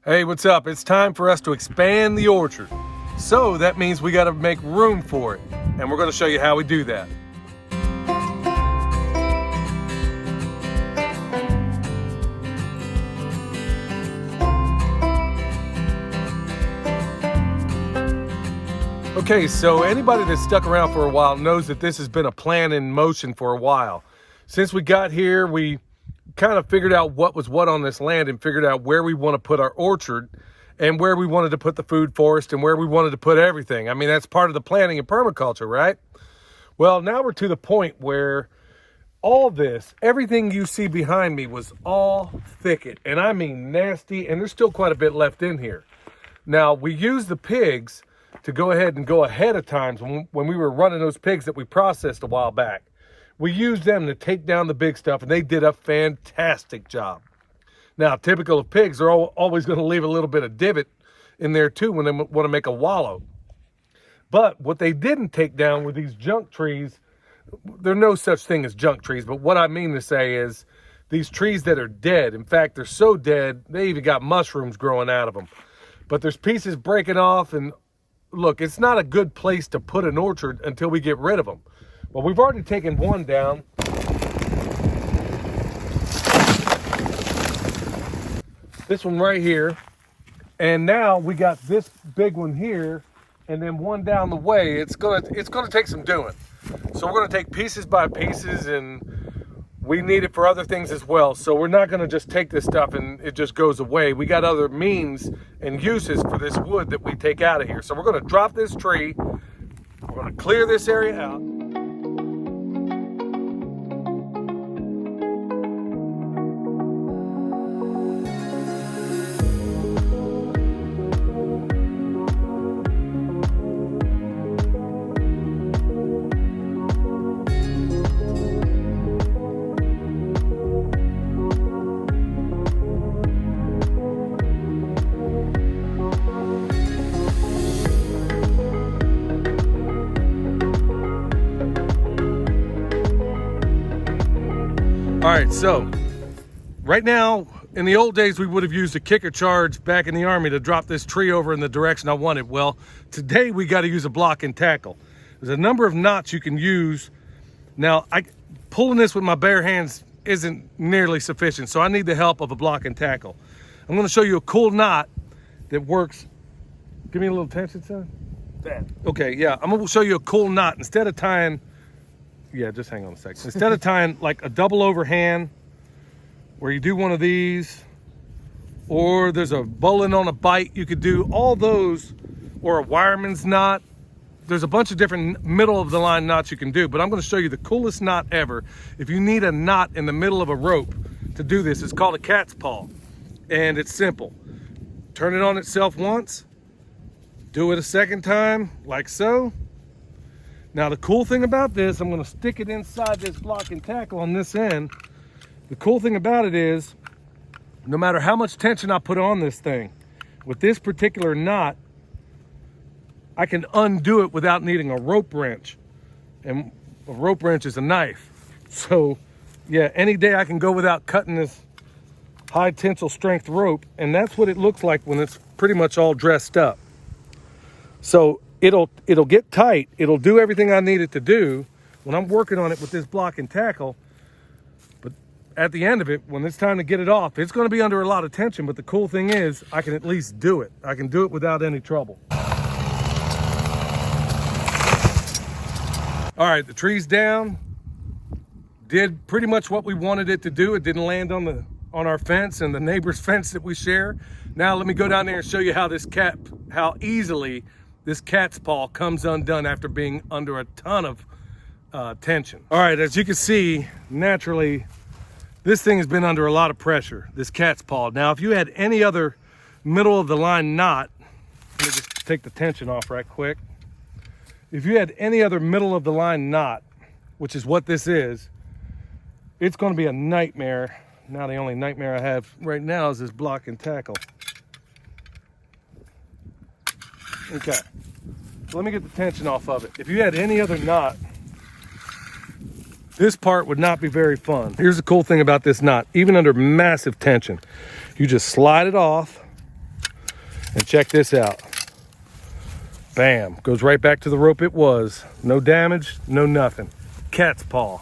Hey, what's up? It's time for us to expand the orchard. So that means we got to make room for it. And we're going to show you how we do that. Okay, so anybody that's stuck around for a while knows that this has been a plan in motion for a while. Since we got here, we kind of figured out what was what on this land and figured out where we want to put our orchard and where we wanted to put the food forest and where we wanted to put everything. I mean, that's part of the planning in permaculture, right? Well, now we're to the point where all this, everything you see behind me was all thicket, and I mean nasty, and there's still quite a bit left in here. Now, we use the pigs to go ahead and go ahead of times when we were running those pigs that we processed a while back. We used them to take down the big stuff, and they did a fantastic job. Now, typical of pigs, they're always going to leave a little bit of divot in there too when they want to make a wallow. But what they didn't take down were these junk trees. There's no such thing as junk trees, but what I mean to say is these trees that are dead. In fact, they're so dead, they even got mushrooms growing out of them. But there's pieces breaking off, and look, it's not a good place to put an orchard until we get rid of them. Well, we've already taken one down. This one right here. And now we got this big one here and then one down the way. It's gonna take some doing. So we're gonna take pieces by pieces, and we need it for other things as well. So we're not gonna just take this stuff and it just goes away. We got other means and uses for this wood that we take out of here. So we're gonna drop this tree. We're gonna clear this area out. All right, so right now, in the old days, we would have used a kicker charge back in the Army to drop this tree over in the direction I wanted. Well, today we got to use a block and tackle. There's a number of knots you can use. Now, pulling this with my bare hands isn't nearly sufficient, so I need the help of a block and tackle. I'm going to show you a cool knot that works. Give me a little attention, son. That. Okay, yeah, I'm going to show you a cool knot. Instead of tying, yeah, just hang on a second. Instead of tying like a double overhand where you do one of these, or there's a bowling on a bite, you could do all those, or a wireman's knot. There's a bunch of different middle of the line knots you can do, but I'm going to show you the coolest knot ever. If you need a knot in the middle of a rope to do this, it's called a cat's paw, and it's simple. Turn it on itself once, do it a second time, like so. Now, the cool thing about this, I'm going to stick it inside this block and tackle on this end. The cool thing about it is, no matter how much tension I put on this thing, with this particular knot, I can undo it without needing a rope wrench. And a rope wrench is a knife. So, yeah, any day I can go without cutting this high tensile strength rope, and that's what it looks like when it's pretty much all dressed up. So, it'll get tight. It'll do everything I need it to do when I'm working on it with this block and tackle. But at the end of it, when it's time to get it off, it's going to be under a lot of tension. But the cool thing is I can at least do it. I can do it without any trouble. All right, the tree's down. Did pretty much what we wanted it to do. It didn't land on our fence and the neighbor's fence that we share. Now let me go down there and show you how easily this cat's paw comes undone after being under a ton of tension. All right, as you can see, naturally, this thing has been under a lot of pressure, this cat's paw. Now, if you had any other middle of the line knot, let me just take the tension off right quick. If you had any other middle of the line knot, which is what this is, it's gonna be a nightmare. Now, the only nightmare I have right now is this block and tackle. Okay, so let me get the tension off of it. If you had any other knot, this part would not be very fun. Here's the cool thing about this knot. Even under massive tension, you just slide it off And check this out. Bam, goes right back to the rope it was. No damage, no nothing. Cat's paw.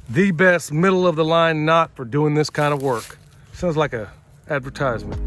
The best middle of the line knot for doing this kind of work. Sounds like a advertisement.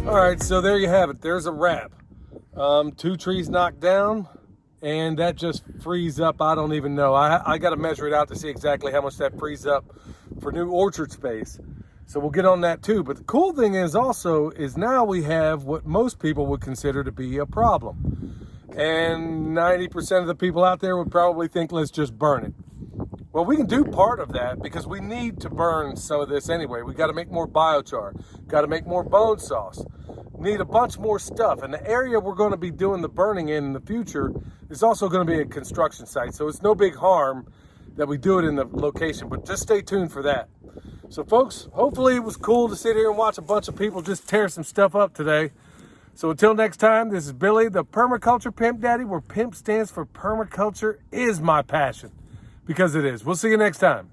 All right, so there you have it. There's a wrap. 2 trees knocked down, and that just frees up. I don't even know. I got to measure it out to see exactly how much that frees up for new orchard space. So we'll get on that too. But the cool thing is also is now we have what most people would consider to be a problem. And 90% of the people out there would probably think, let's just burn it. Well, we can do part of that because we need to burn some of this anyway. We got to make more biochar, got to make more bone sauce, need a bunch more stuff. And the area we're going to be doing the burning in the future is also going to be a construction site. So it's no big harm that we do it in the location, but just stay tuned for that. So folks, hopefully it was cool to sit here and watch a bunch of people just tear some stuff up today. So until next time, this is Billy, the Permaculture Pimp Daddy, where PIMP stands for permaculture is my passion. Because it is. We'll see you next time.